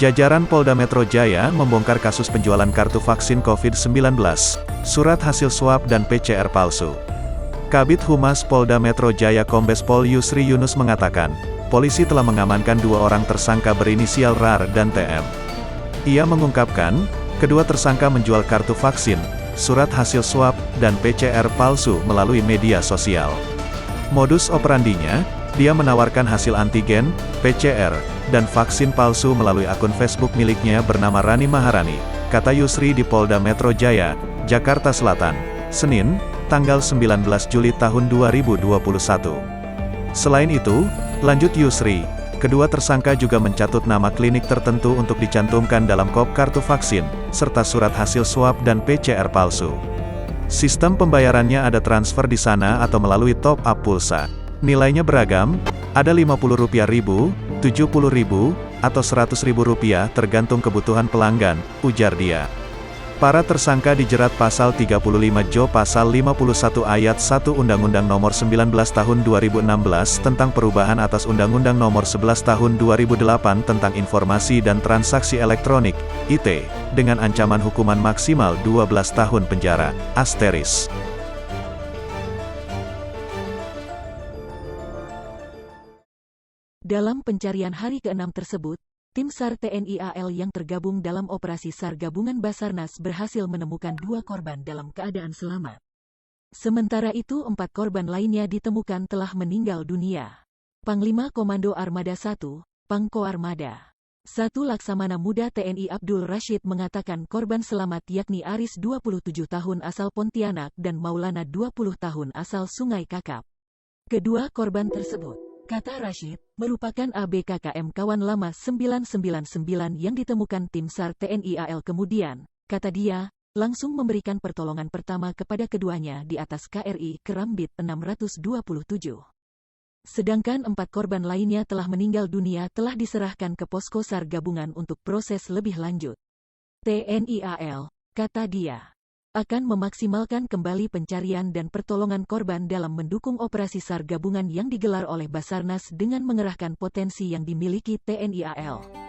Jajaran Polda Metro Jaya membongkar kasus penjualan kartu vaksin COVID-19, surat hasil swab dan PCR palsu. Kabid Humas Polda Metro Jaya Kombes Pol Yusri Yunus mengatakan, polisi telah mengamankan 2 orang tersangka berinisial RAR dan TM. Ia mengungkapkan, kedua tersangka menjual kartu vaksin, surat hasil swab, dan PCR palsu melalui media sosial. Modus operandinya, dia menawarkan hasil antigen, PCR, dan vaksin palsu melalui akun Facebook miliknya bernama Rani Maharani, kata Yusri di Polda Metro Jaya, Jakarta Selatan, Senin, tanggal 19 Juli tahun 2021. Selain itu, lanjut Yusri, kedua tersangka juga mencatut nama klinik tertentu untuk dicantumkan dalam kop kartu vaksin, serta surat hasil swab dan PCR palsu. Sistem pembayarannya ada transfer di sana atau melalui top up pulsa. Nilainya beragam, ada Rp50.000, Rp70.000, atau Rp100.000 tergantung kebutuhan pelanggan, ujar dia. Para tersangka dijerat pasal 35 Jo pasal 51 ayat 1 Undang-Undang Nomor 19 Tahun 2016 tentang perubahan atas Undang-Undang Nomor 11 Tahun 2008 tentang Informasi dan Transaksi Elektronik, IT, dengan ancaman hukuman maksimal 12 tahun penjara, *. Dalam pencarian hari ke-6 tersebut, tim SAR TNI AL yang tergabung dalam operasi SAR gabungan Basarnas berhasil menemukan 2 korban dalam keadaan selamat. Sementara itu 4 korban lainnya ditemukan telah meninggal dunia. Panglima Komando Armada 1, Pangko Armada 1 Laksamana Muda TNI Abdul Rashid mengatakan korban selamat yakni Aris 27 tahun asal Pontianak dan Maulana 20 tahun asal Sungai Kakap. Kedua korban tersebut, kata Rashid, merupakan ABKKM kawan lama 999 yang ditemukan tim SAR TNI AL kemudian, kata dia, langsung memberikan pertolongan pertama kepada keduanya di atas KRI Kerambit 627. Sedangkan 4 korban lainnya telah meninggal dunia telah diserahkan ke posko SAR gabungan untuk proses lebih lanjut. TNI AL, kata dia, akan memaksimalkan kembali pencarian dan pertolongan korban dalam mendukung operasi SAR gabungan yang digelar oleh Basarnas dengan mengerahkan potensi yang dimiliki TNI AL.